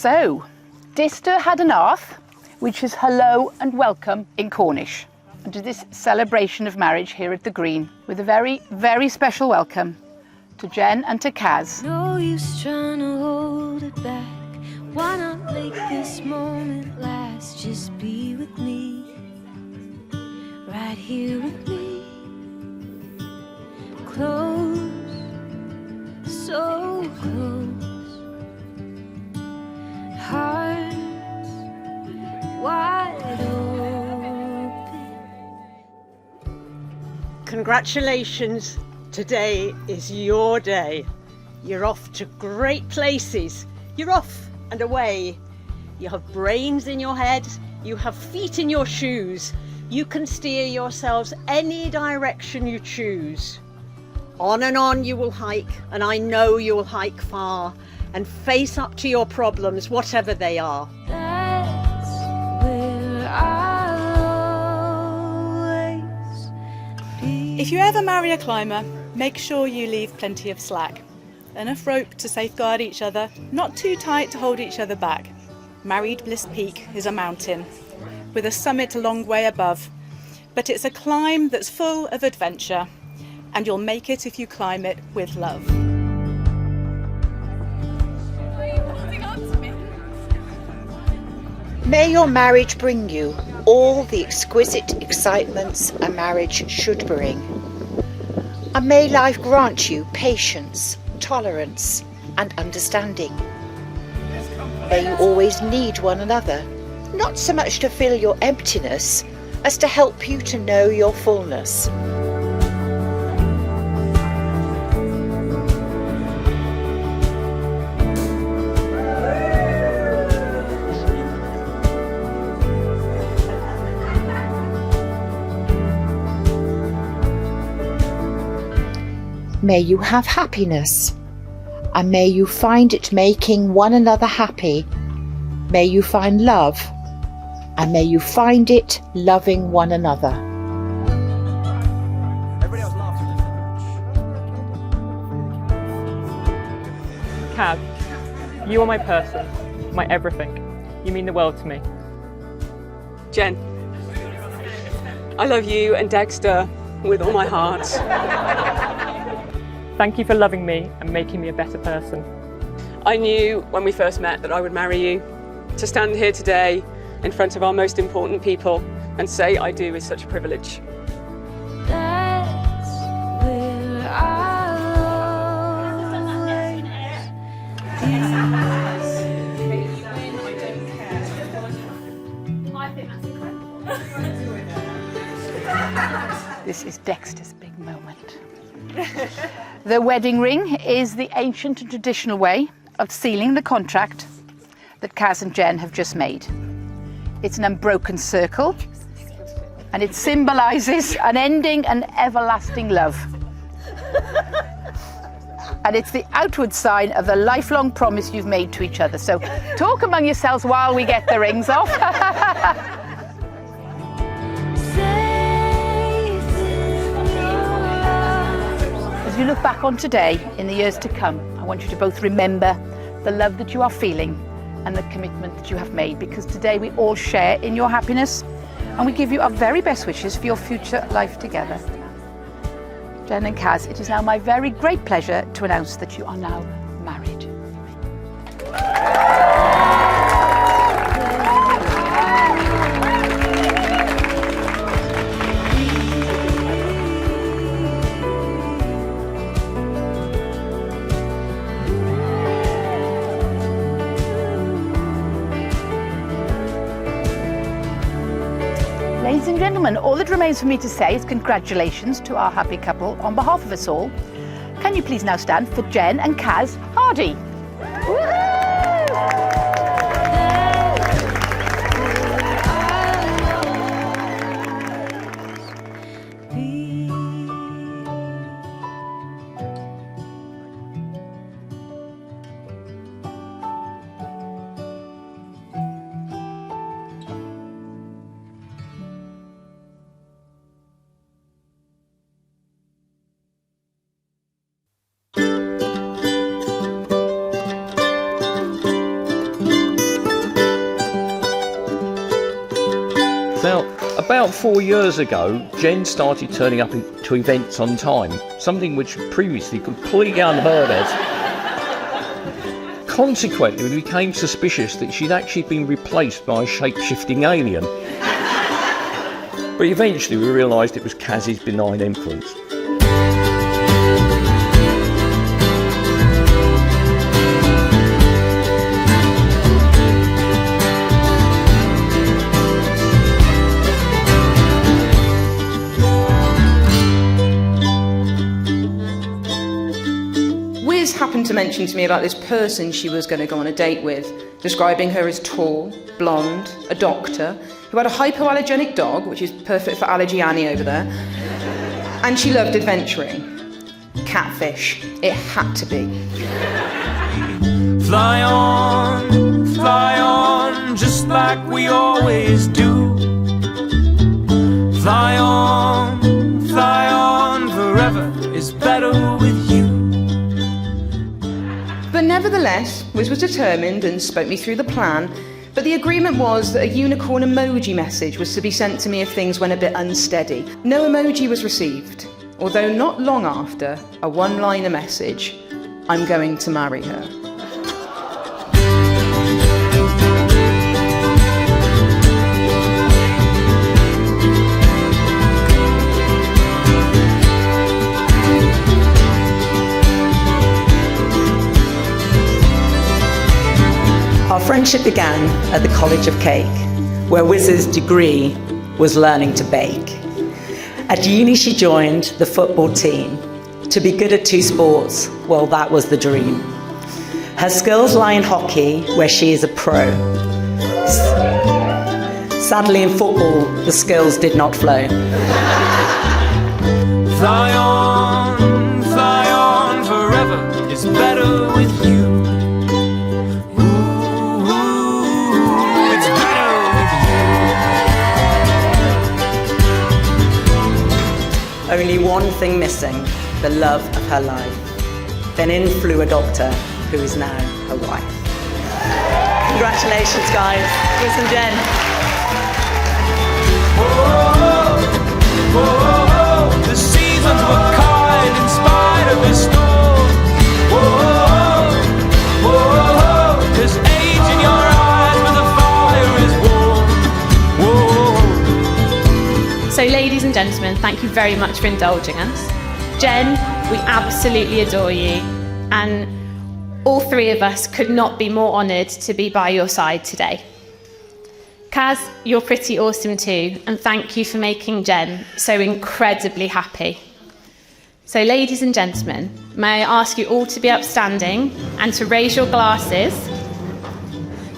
So, Dister had an arth, which is hello and welcome in Cornish, and to this celebration of marriage here at the Green, with a very, very special welcome to Jen and to Kaz. No use trying to hold it back. Why not make this moment last? Just be with me, right here with me. Close, so close. Hearts wide open. Congratulations. Today is your day. You're off to great places. You're off and away. You have brains in your head. You have feet in your shoes. You can steer yourselves any direction you choose. On and on you will hike, and I know you'll hike far and face up to your problems, whatever they are. That's where I'll always be. If you ever marry a climber, make sure you leave plenty of slack. Enough rope to safeguard each other, not too tight to hold each other back. Married Bliss Peak is a mountain, with a summit a long way above. But it's a climb that's full of adventure, and you'll make it if you climb it with love. May your marriage bring you all the exquisite excitements a marriage should bring. And may life grant you patience, tolerance and understanding. May you always need one another, not so much to fill your emptiness as to help you to know your fullness. May you have happiness, and may you find it making one another happy. May you find love, and may you find it loving one another. Cab, you are my person, my everything. You mean the world to me. Jen, I love you and Dexter with all my heart. Thank you for loving me and making me a better person. I knew when we first met that I would marry you. To stand here today in front of our most important people and say I do is such a privilege. That's where I'll always be. This is Dexter's big moment. The wedding ring is the ancient and traditional way of sealing the contract that Kaz and Jen have just made. It's an unbroken circle, and it symbolises an ending and everlasting love. And it's the outward sign of the lifelong promise you've made to each other. So talk among yourselves while we get the rings off. As you look back on today, in the years to come, I want you to both remember the love that you are feeling and the commitment that you have made, because today we all share in your happiness and we give you our very best wishes for your future life together. Jen and Kaz, it is now my very great pleasure to announce that you are now married. Ladies and gentlemen, all that remains for me to say is congratulations to our happy couple on behalf of us all. Can you please now stand for Jen and Kaz Hardy? About 4 years ago, Jen started turning up to events on time, something which previously completely unheard of. Consequently, we became suspicious that she'd actually been replaced by a shape-shifting alien. But eventually we realised it was Kaz's benign influence. Wiz happened to mention to me about this person she was going to go on a date with, describing her as tall, blonde, a doctor, who had a hypoallergenic dog, which is perfect for Allergy Annie over there, and she loved adventuring. Catfish. It had to be. Fly on, just like we always do. Fly on, forever is better with you. But nevertheless, Wiz was determined and spoke me through the plan, but the agreement was that a unicorn emoji message was to be sent to me if things went a bit unsteady. No emoji was received, although not long after, a one-liner message, "I'm going to marry her." Our friendship began at the College of Cake, where Wiz's degree was learning to bake. At uni, she joined the football team. To be good at two sports, well, that was the dream. Her skills lie in hockey, where she is a pro. Sadly, in football, the skills did not flow. Fly on, forever is better with you. Only one thing missing, the love of her life. Then in flew a doctor who is now her wife. Congratulations, guys. Wiz and Jen. The seasons were kind in spite of the storm. There's age in your eyes, but the fire is warm. So ladies and gentlemen, thank you very much for indulging us. Jen, we absolutely adore you, and all three of us could not be more honoured to be by your side today. Kaz, you're pretty awesome too, and thank you for making Jen so incredibly happy. So ladies and gentlemen, may I ask you all to be upstanding and to raise your glasses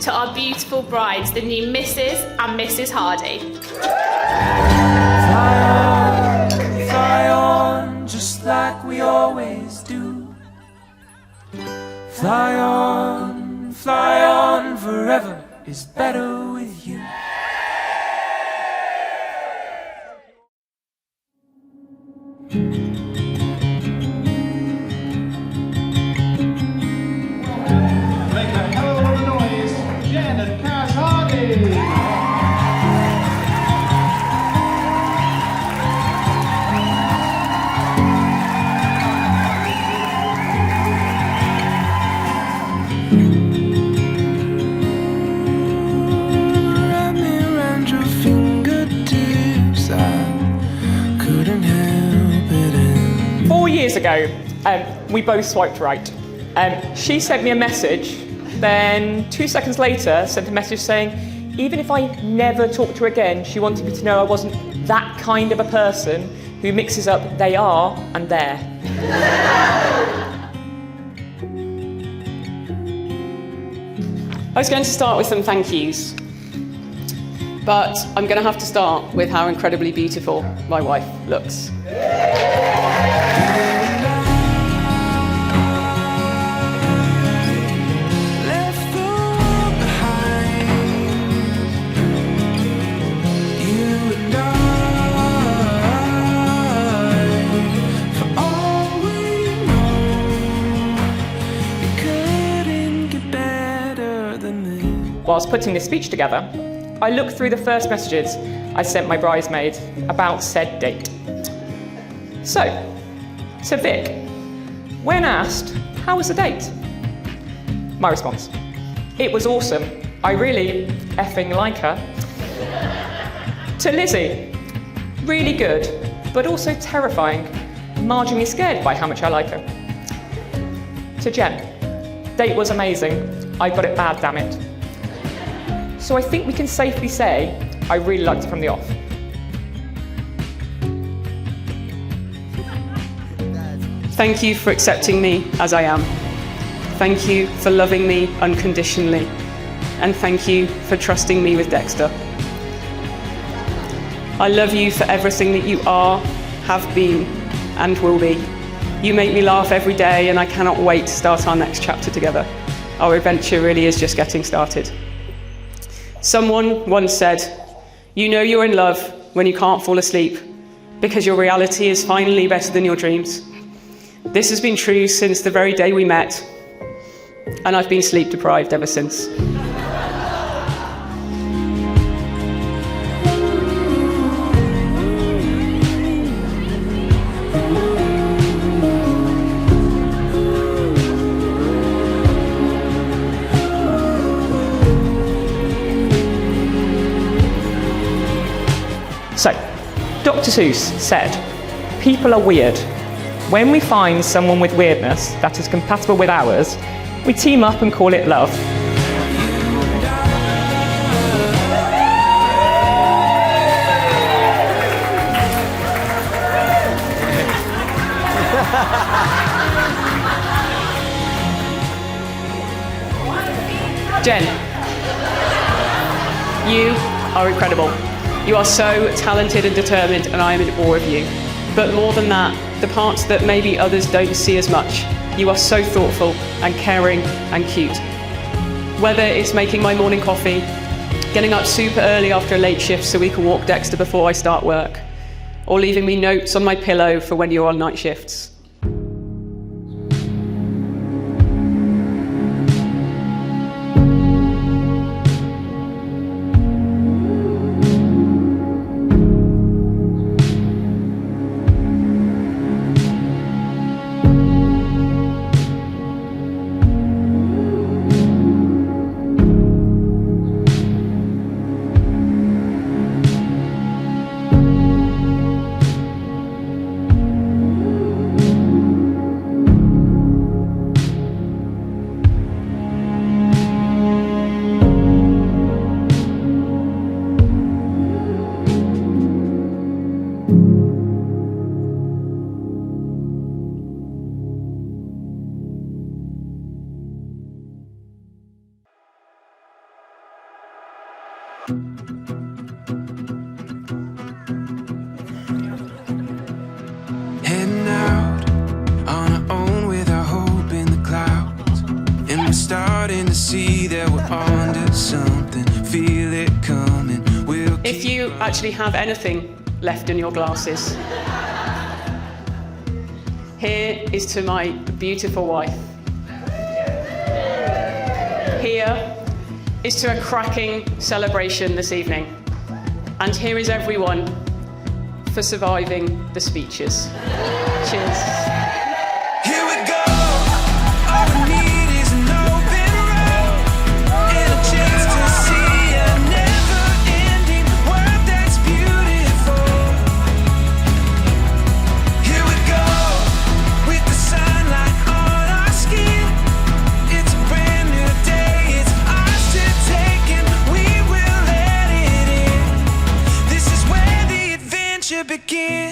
to our beautiful brides, the new Mrs. and Mrs. Hardy. Fly on, just like we always do. Fly on, forever is better with you. Make a hell of a noise, Jen and Kaz Hardy. Wrap me around your fingertips, I couldn't help it. 4 years ago, we both swiped right. She sent me a message, then 2 seconds later sent a message saying, even if I never talked to her again, she wanted me to know I wasn't that kind of a person who mixes up they are and there. I was going to start with some thank yous, but I'm going to have to start with how incredibly beautiful my wife looks. Whilst putting this speech together, I looked through the first messages I sent my bridesmaid about said date. So, to Vic, when asked, how was the date? My response, it was awesome. I really effing like her. To Lizzie, really good, but also terrifying, marginally scared by how much I like her. To Jen, date was amazing. I got it bad, damn it. So I think we can safely say I really liked it from the off. Thank you for accepting me as I am. Thank you for loving me unconditionally. And thank you for trusting me with Dexter. I love you for everything that you are, have been, and will be. You make me laugh every day, and I cannot wait to start our next chapter together. Our adventure really is just getting started. Someone once said, you know you're in love when you can't fall asleep, because your reality is finally better than your dreams. This has been true since the very day we met, and I've been sleep deprived ever since. So, Dr. Seuss said, people are weird. When we find someone with weirdness that is compatible with ours, we team up and call it love. Jen, you are incredible. You are so talented and determined, and I am in awe of you. But more than that, the parts that maybe others don't see as much, you are so thoughtful and caring and cute. Whether it's making my morning coffee, getting up super early after a late shift so we can walk Dexter before I start work, or leaving me notes on my pillow for when you're on night shifts. Heading out on our own with our hope in the clouds, and we're starting to see that we're onto something. Feel it coming. We'll If you actually have anything left in your glasses, here is to my beautiful wife. Here is to a cracking celebration this evening. And here is everyone for surviving the speeches. Cheers. Here we go. All we need is an open road and a chance to see a never-ending world that's beautiful. Here we go with the sunlight on our skin. It's a brand new day. It's ours to take, and we will let it in. This is where the adventure begins.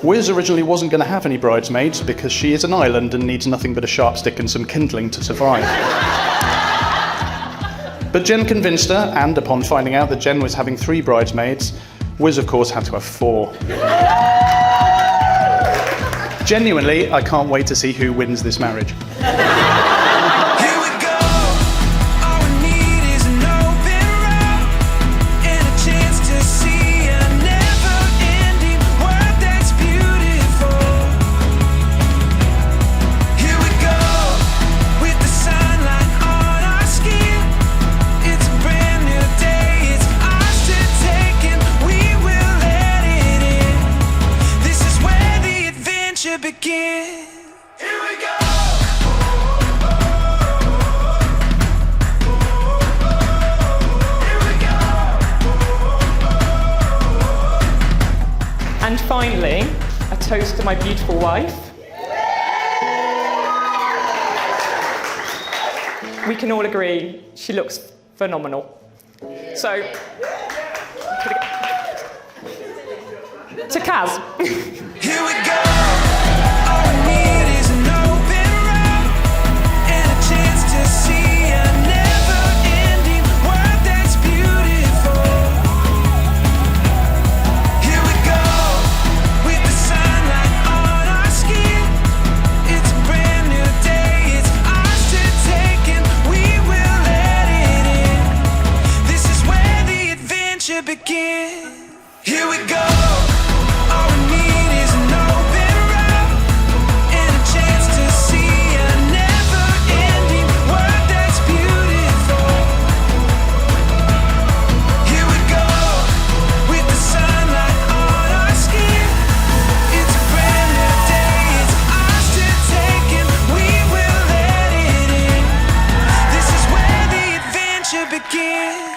Wiz originally wasn't going to have any bridesmaids because she is an island and needs nothing but a sharp stick and some kindling to survive. But Jen convinced her, and upon finding out that Jen was having 3 bridesmaids, Wiz of course had to have 4. Genuinely, I can't wait to see who wins this marriage. Here we go. All we need is an open road and a chance to see a never-ending world that's beautiful. Here we go with the sunlight on our begin. Here we go. And finally, a toast to my beautiful wife. We can all agree she looks phenomenal. So, to Kaz. Here we go. All we need is an open road and a chance to see a never-ending world that's beautiful. Here we go, with the sunlight on our skin. It's a brand new day, it's ours to take, and we will let it in. This is where the adventure begins. Here we go. All we need is an open road and a chance to see a never-ending world that's beautiful. Here we go, with the sunlight on our skin. It's a brand new day, it's ours to take, and we will let it in. This is where the adventure begins.